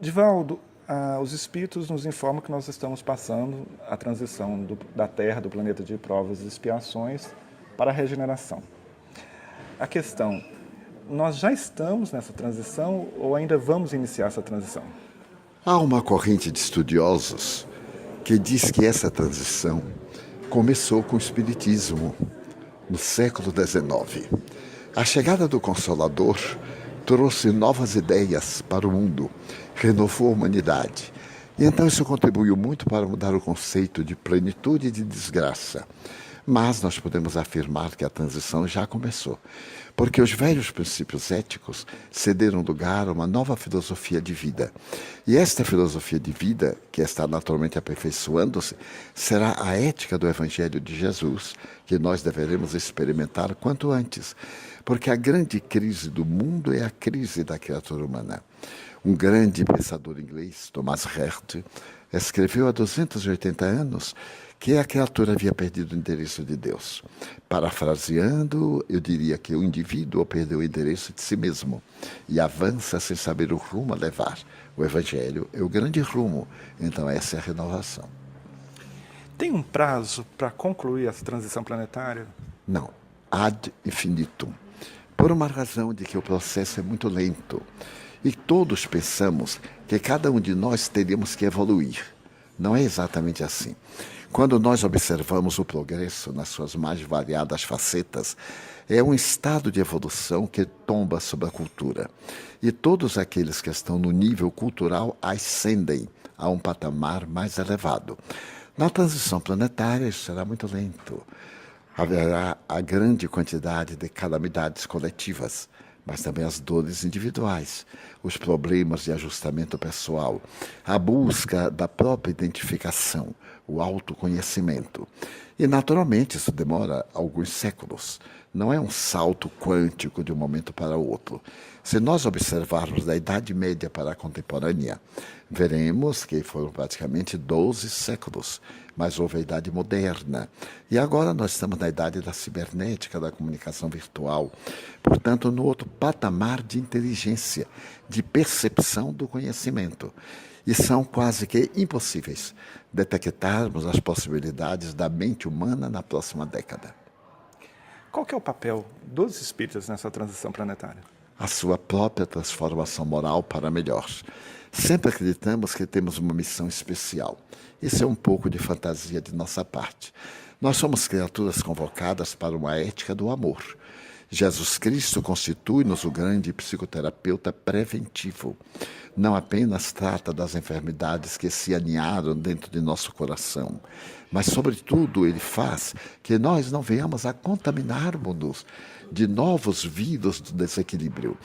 Divaldo, os espíritos nos informam que nós estamos passando a transição da Terra, do planeta de provas e expiações, para a regeneração. A questão, nós já estamos nessa transição ou ainda vamos iniciar essa transição? Há uma corrente de estudiosos que diz que essa transição começou com o Espiritismo no século XIX. A chegada do Consolador trouxe novas ideias para o mundo, renovou a humanidade. E então isso contribuiu muito para mudar o conceito de plenitude e de desgraça. Mas nós podemos afirmar que a transição já começou, porque os velhos princípios éticos cederam lugar a uma nova filosofia de vida. E esta filosofia de vida, que está naturalmente aperfeiçoando-se, será a ética do Evangelho de Jesus, que nós deveremos experimentar quanto antes, porque a grande crise do mundo é a crise da criatura humana. Um grande pensador inglês, Thomas Hert, escreveu há 280 anos que a criatura havia perdido o endereço de Deus. Parafraseando, eu diria que o indivíduo perdeu o endereço de si mesmo e avança sem saber o rumo a levar. O Evangelho é o grande rumo, então essa é a renovação. Tem um prazo para concluir essa transição planetária? Não, ad infinitum. Por uma razão de que o processo é muito lento. E todos pensamos que cada um de nós teríamos que evoluir. Não é exatamente assim. Quando nós observamos o progresso nas suas mais variadas facetas, é um estado de evolução que tomba sobre a cultura. E todos aqueles que estão no nível cultural ascendem a um patamar mais elevado. Na transição planetária, isso será muito lento. Haverá a grande quantidade de calamidades coletivas, mas também as dores individuais, os problemas de ajustamento pessoal, a busca da própria identificação, o autoconhecimento. E, naturalmente, isso demora alguns séculos. Não é um salto quântico de um momento para o outro. Se nós observarmos da Idade Média para a contemporânea, veremos que foram praticamente 12 séculos, mas houve a Idade Moderna. E agora nós estamos na Idade da cibernética, da comunicação virtual, portanto, no outro patamar de inteligência, de percepção do conhecimento. E são quase que impossíveis detectarmos as possibilidades da mente humana na próxima década. Qual que é o papel dos espíritas nessa transição planetária? A sua própria transformação moral para melhor. Sempre acreditamos que temos uma missão especial. Isso é um pouco de fantasia de nossa parte. Nós somos criaturas convocadas para uma ética do amor. Jesus Cristo constitui-nos o grande psicoterapeuta preventivo. Não apenas trata das enfermidades que se aninharam dentro de nosso coração, mas, sobretudo, ele faz que nós não venhamos a contaminarmos-nos de novos vírus do desequilíbrio.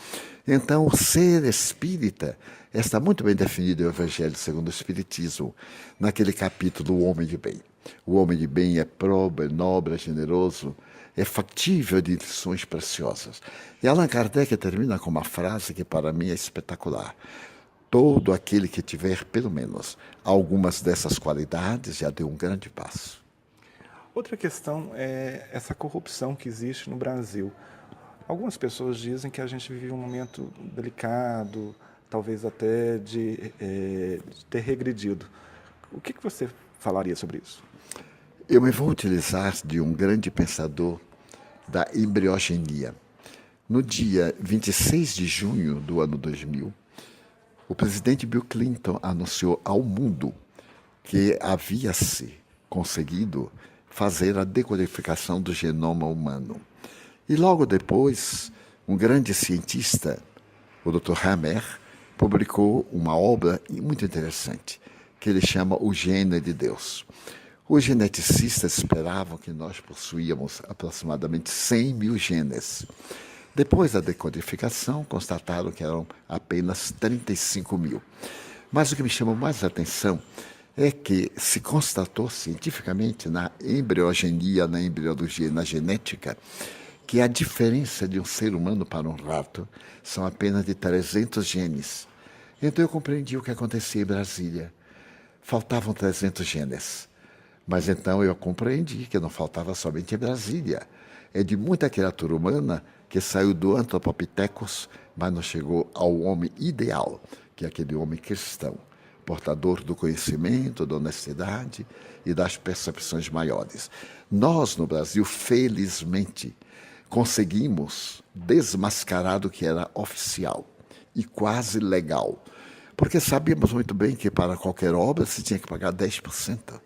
Então, o ser espírita está muito bem definido no Evangelho segundo o Espiritismo, naquele capítulo O Homem de Bem. O homem de bem é probo, é nobre, é generoso, é factível de lições preciosas. E Allan Kardec termina com uma frase que para mim é espetacular. Todo aquele que tiver, pelo menos, algumas dessas qualidades já deu um grande passo. Outra questão é essa corrupção que existe no Brasil. Algumas pessoas dizem que a gente vive um momento delicado, talvez até de ter regredido. O que você falaria sobre isso? Eu me vou utilizar de um grande pensador da embriogenia. No dia 26 de junho do ano 2000, o presidente Bill Clinton anunciou ao mundo que havia-se conseguido fazer a decodificação do genoma humano. E logo depois, um grande cientista, o Dr. Hammer, publicou uma obra muito interessante, que ele chama O Gene de Deus. Os geneticistas esperavam que nós possuíamos aproximadamente 100 mil genes. Depois da decodificação, constataram que eram apenas 35 mil. Mas o que me chamou mais a atenção é que se constatou cientificamente na embriogenia, na embriologia e na genética, que a diferença de um ser humano para um rato são apenas de 300 genes. Então eu compreendi o que acontecia em Brasília. Faltavam 300 genes. Mas então eu compreendi que não faltava somente em Brasília. É de muita criatura humana que saiu do Anthropopithecus, mas não chegou ao homem ideal, que é aquele homem cristão, portador do conhecimento, da honestidade e das percepções maiores. Nós, no Brasil, felizmente, conseguimos desmascarar o que era oficial e quase legal. Porque sabíamos muito bem que para qualquer obra se tinha que pagar 10%.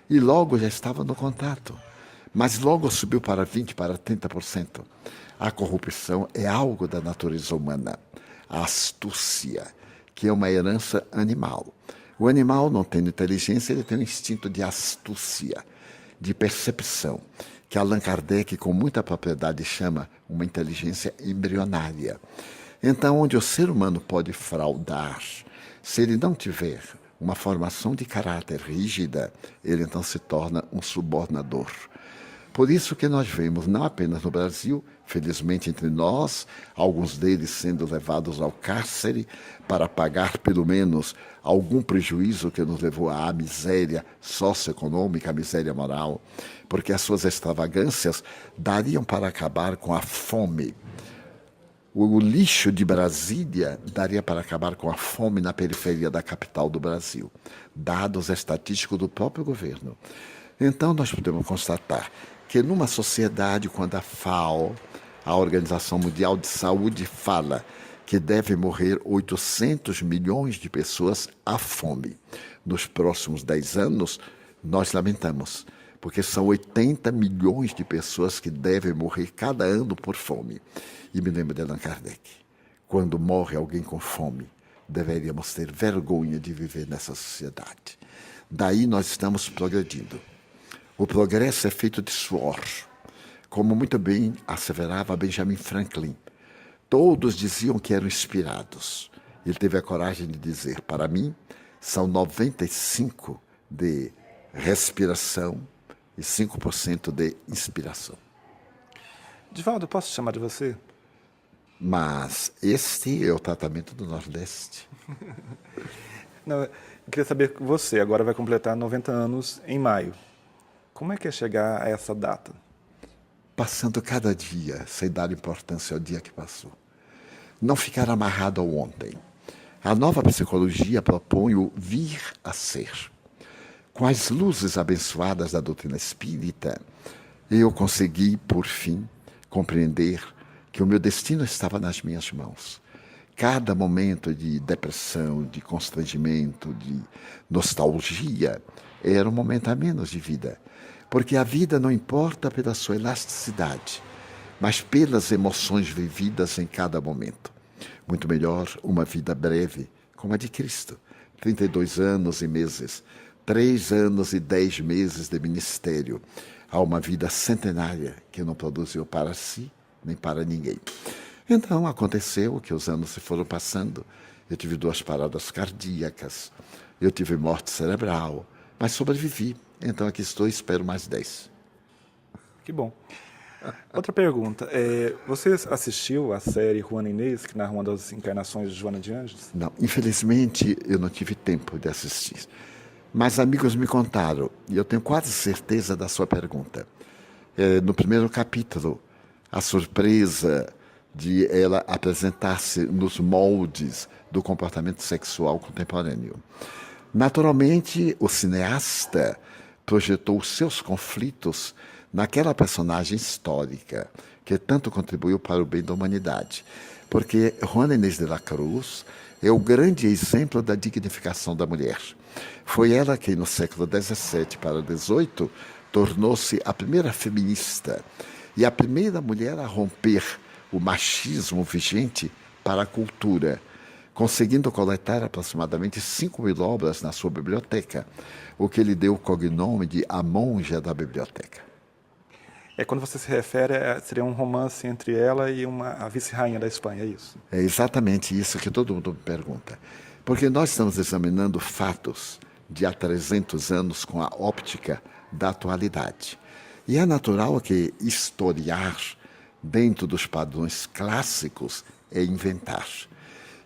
E logo já estava no contrato. Mas logo subiu para 20%, para 30%. A corrupção é algo da natureza humana. A astúcia, que é uma herança animal. O animal não tendo inteligência, ele tem um instinto de astúcia, de percepção, que Allan Kardec, com muita propriedade, chama uma inteligência embrionária. Então, onde o ser humano pode fraudar, se ele não tiver uma formação de caráter rígida, ele então se torna um subornador. Por isso que nós vemos, não apenas no Brasil, felizmente entre nós, alguns deles sendo levados ao cárcere para pagar pelo menos algum prejuízo que nos levou à miséria socioeconômica, à miséria moral, porque as suas extravagâncias dariam para acabar com a fome. O lixo de Brasília daria para acabar com a fome na periferia da capital do Brasil, dados estatísticos do próprio governo. Então, nós podemos constatar que numa sociedade, quando a FAO, a Organização Mundial de Saúde, fala que deve morrer 800 milhões de pessoas à fome nos próximos 10 anos, nós lamentamos, porque são 80 milhões de pessoas que devem morrer cada ano por fome. E me lembro de Allan Kardec. Quando morre alguém com fome, deveríamos ter vergonha de viver nessa sociedade. Daí nós estamos progredindo. O progresso é feito de suor, como muito bem asseverava Benjamin Franklin. Todos diziam que eram inspirados. Ele teve a coragem de dizer, para mim, são 95% de respiração e 5% de inspiração. Divaldo, posso te chamar de você? Mas este é o tratamento do Nordeste. Não, eu queria saber que você agora vai completar 90 anos em maio. Como é que é chegar a essa data? Passando cada dia, sem dar importância ao dia que passou. Não ficar amarrado ao ontem. A nova psicologia propõe o vir a ser. Com as luzes abençoadas da doutrina espírita, eu consegui, por fim, compreender que o meu destino estava nas minhas mãos. Cada momento de depressão, de constrangimento, de nostalgia, era um momento a menos de vida. Porque a vida não importa pela sua elasticidade, mas pelas emoções vividas em cada momento. Muito melhor uma vida breve, como a de Cristo. 32 anos e meses, 3 anos e 10 meses de ministério, a uma vida centenária que não produziu para si nem para ninguém. Então aconteceu que os anos se foram passando, eu tive 2 paradas cardíacas, eu tive morte cerebral, mas sobrevivi. Então aqui estou e espero mais 10. Que bom. Outra pergunta. Você assistiu a série Juana Inês, que narra uma das encarnações de Joana de Ângeles? Não, infelizmente eu não tive tempo de assistir. Mas amigos me contaram, e eu tenho quase certeza da sua pergunta. No primeiro capítulo, a surpresa de ela apresentar-se nos moldes do comportamento sexual contemporâneo. Naturalmente, o cineasta projetou os seus conflitos naquela personagem histórica que tanto contribuiu para o bem da humanidade. Porque Juana Inês de la Cruz é o grande exemplo da dignificação da mulher. Foi ela quem, no século XVII para XVIII, tornou-se a primeira feminista e a primeira mulher a romper o machismo vigente para a cultura, conseguindo coletar aproximadamente 5.000 obras na sua biblioteca, o que lhe deu o cognome de a monja da biblioteca. Quando você se refere, seria um romance entre ela e a vice-rainha da Espanha, é isso? É exatamente isso que todo mundo me pergunta. Porque nós estamos examinando fatos de há 300 anos com a óptica da atualidade. E é natural que historiar dentro dos padrões clássicos é inventar.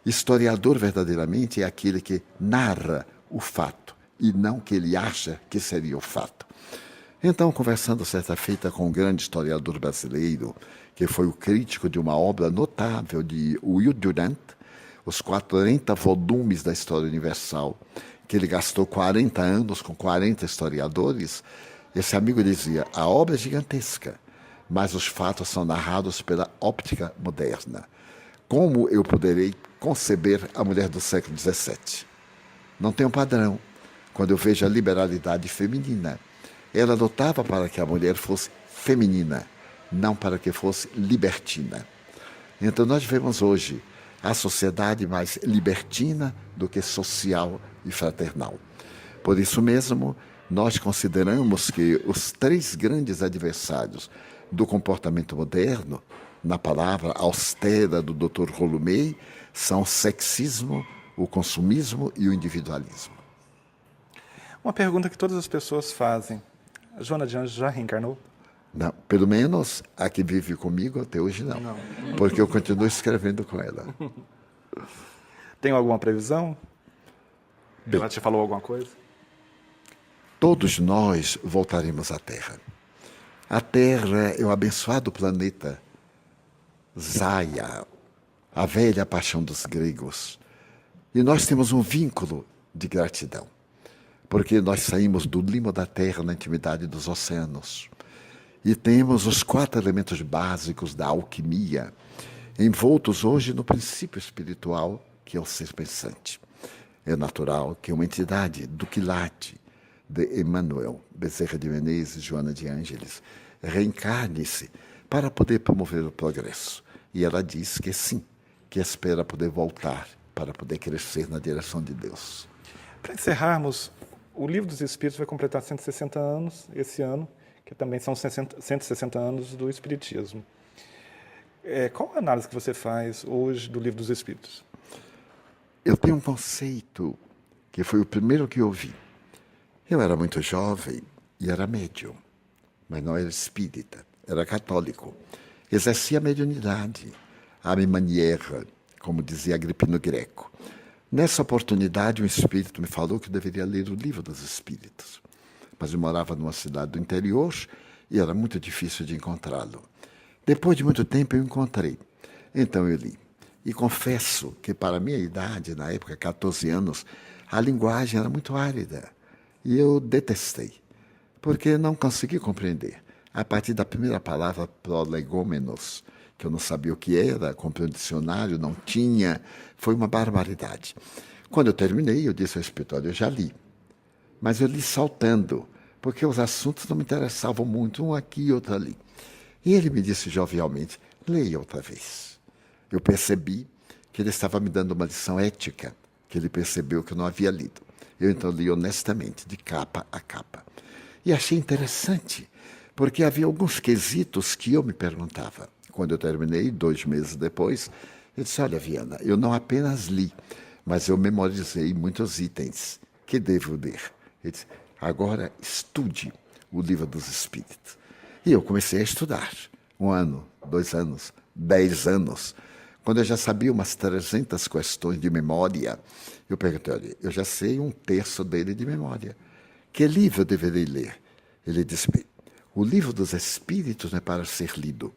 Historiador verdadeiramente é aquele que narra o fato e não que ele acha que seria o fato. Então, conversando certa feita com um grande historiador brasileiro, que foi o crítico de uma obra notável de Will Durant, os 40 volumes da História Universal, que ele gastou 40 anos com 40 historiadores, esse amigo dizia, a obra é gigantesca, mas os fatos são narrados pela óptica moderna. Como eu poderei conceber a mulher do século XVII? Não tem um padrão. Quando eu vejo a liberalidade feminina, ela lutava para que a mulher fosse feminina, não para que fosse libertina. Então nós vemos hoje a sociedade mais libertina do que social e fraternal. Por isso mesmo, nós consideramos que os 3 grandes adversários do comportamento moderno, na palavra austera do Dr. Rolumey, são o sexismo, o consumismo e o individualismo. Uma pergunta que todas as pessoas fazem. A Joana de Anjos já reencarnou? Não, pelo menos a que vive comigo até hoje não. Porque eu continuo escrevendo com ela. Tem alguma previsão? Ela te falou alguma coisa? Todos nós voltaremos à Terra. A Terra é o abençoado planeta Zaia, a velha paixão dos gregos. E nós temos um vínculo de gratidão, porque nós saímos do limo da Terra na intimidade dos oceanos. E temos os 4 elementos básicos da alquimia, envoltos hoje no princípio espiritual, que é o ser pensante. É natural que uma entidade do quilate de Emmanuel, Bezerra de Menezes, Joana de Ângeles, reencarne-se para poder promover o progresso. E ela diz que sim, que espera poder voltar para poder crescer na direção de Deus. Para encerrarmos, o Livro dos Espíritos vai completar 160 anos esse ano, que também são 160 anos do Espiritismo. Qual a análise que você faz hoje do Livro dos Espíritos? Eu tenho um conceito que foi o primeiro que eu ouvi. Eu era muito jovem e era médium, mas não era espírita, era católico. Exercia a mediunidade, a minha maneira, como dizia Agripino Greco. Nessa oportunidade, um espírito me falou que eu deveria ler o Livro dos Espíritos. Mas eu morava numa cidade do interior e era muito difícil de encontrá-lo. Depois de muito tempo eu encontrei. Então eu li. E confesso que para a minha idade, na época, 14 anos, a linguagem era muito árida. E eu detestei, porque não consegui compreender. A partir da primeira palavra, prolegômenos, que eu não sabia o que era, comprei um dicionário, não tinha, foi uma barbaridade. Quando eu terminei, eu disse ao escritório, eu já li. Mas eu li saltando, porque os assuntos não me interessavam muito, um aqui e outro ali. E ele me disse jovialmente, leia outra vez. Eu percebi que ele estava me dando uma lição ética, que ele percebeu que eu não havia lido. Eu então li honestamente, de capa a capa. E achei interessante, porque havia alguns quesitos que eu me perguntava. Quando eu terminei, 2 meses depois, eu disse, olha, Viana, eu não apenas li, mas eu memorizei muitos itens que devo ler. Ele disse, agora estude o Livro dos Espíritos. E eu comecei a estudar. 1 ano, 2 anos, 10 anos. Quando eu já sabia umas 300 questões de memória, eu perguntei, olha, eu já sei 1/3 dele de memória. Que livro eu deveria ler? Ele disse, bem, o Livro dos Espíritos não é para ser lido,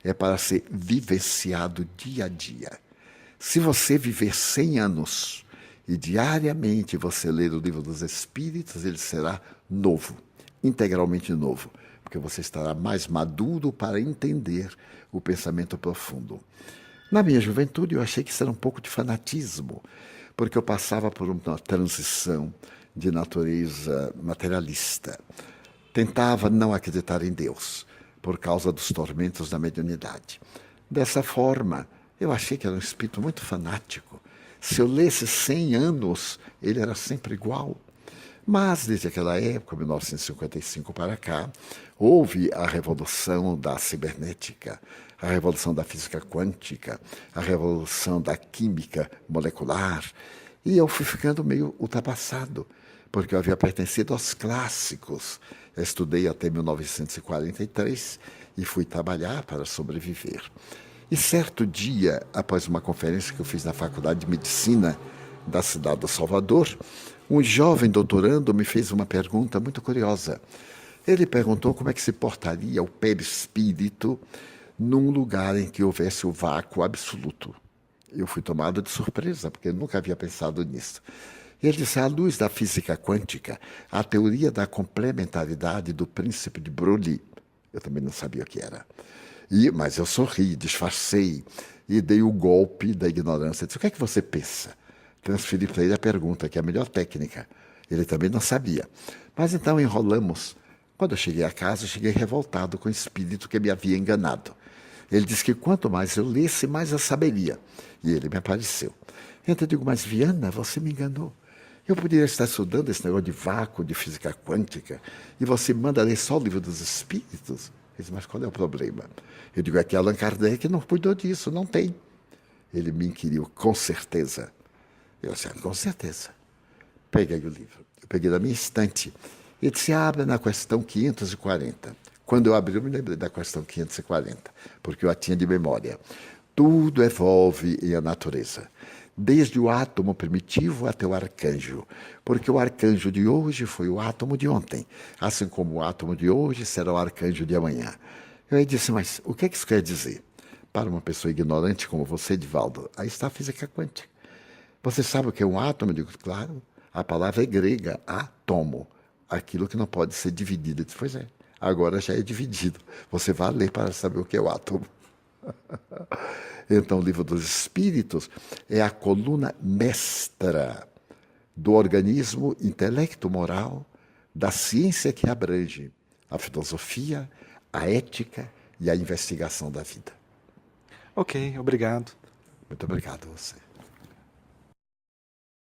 é para ser vivenciado dia a dia. Se você viver 100 anos e diariamente você ler o Livro dos Espíritos, ele será novo, integralmente novo, porque você estará mais maduro para entender o pensamento profundo. Na minha juventude, eu achei que isso era um pouco de fanatismo, porque eu passava por uma transição de natureza materialista. Tentava não acreditar em Deus, por causa dos tormentos da mediunidade. Dessa forma, eu achei que era um espírito muito fanático. Se eu lesse 100 anos, ele era sempre igual. Mas, desde aquela época, 1955 para cá, houve a revolução da cibernética, a revolução da física quântica, a revolução da química molecular, e eu fui ficando meio ultrapassado, porque eu havia pertencido aos clássicos. Eu estudei até 1943 e fui trabalhar para sobreviver. E certo dia, após uma conferência que eu fiz na Faculdade de Medicina da cidade do Salvador, um jovem doutorando me fez uma pergunta muito curiosa. Ele perguntou como é que se portaria o perispírito num lugar em que houvesse o vácuo absoluto. Eu fui tomado de surpresa, porque eu nunca havia pensado nisso. E ele disse, à luz da física quântica, a teoria da complementaridade do príncipe de Broglie, eu também não sabia o que era. Mas eu sorri, disfarcei e dei o golpe da ignorância. Disse, o que é que você pensa? Transferi para ele a pergunta, que é a melhor técnica. Ele também não sabia. Mas então enrolamos. Quando eu cheguei a casa, eu cheguei revoltado com o espírito que me havia enganado. Ele disse que quanto mais eu lesse, mais eu saberia. E ele me apareceu. Então eu digo, mas Viana, você me enganou. Eu poderia estar estudando esse negócio de vácuo, de física quântica, e você manda ler só o livro dos espíritos? Ele disse, mas qual é o problema? Eu digo, é que Allan Kardec não cuidou disso, não tem. Ele me inquiriu, com certeza. Eu disse, com certeza. Peguei o livro, eu peguei da minha estante. Ele disse, abre na questão 540. Quando eu abri, eu me lembrei da questão 540, porque eu a tinha de memória. Tudo evolve em a natureza, desde o átomo primitivo até o arcanjo, porque o arcanjo de hoje foi o átomo de ontem, assim como o átomo de hoje será o arcanjo de amanhã. Eu disse, mas o que é que isso quer dizer? Para uma pessoa ignorante como você, Divaldo, aí está a física quântica. Você sabe o que é um átomo? Eu digo, claro, a palavra é grega, átomo, aquilo que não pode ser dividido. Eu disse, pois é, agora já é dividido. Você vai ler para saber o que é o átomo. Então, o Livro dos Espíritos é a coluna mestra do organismo intelecto-moral, da ciência que abrange a filosofia, a ética e a investigação da vida. Ok, obrigado. Muito obrigado a você.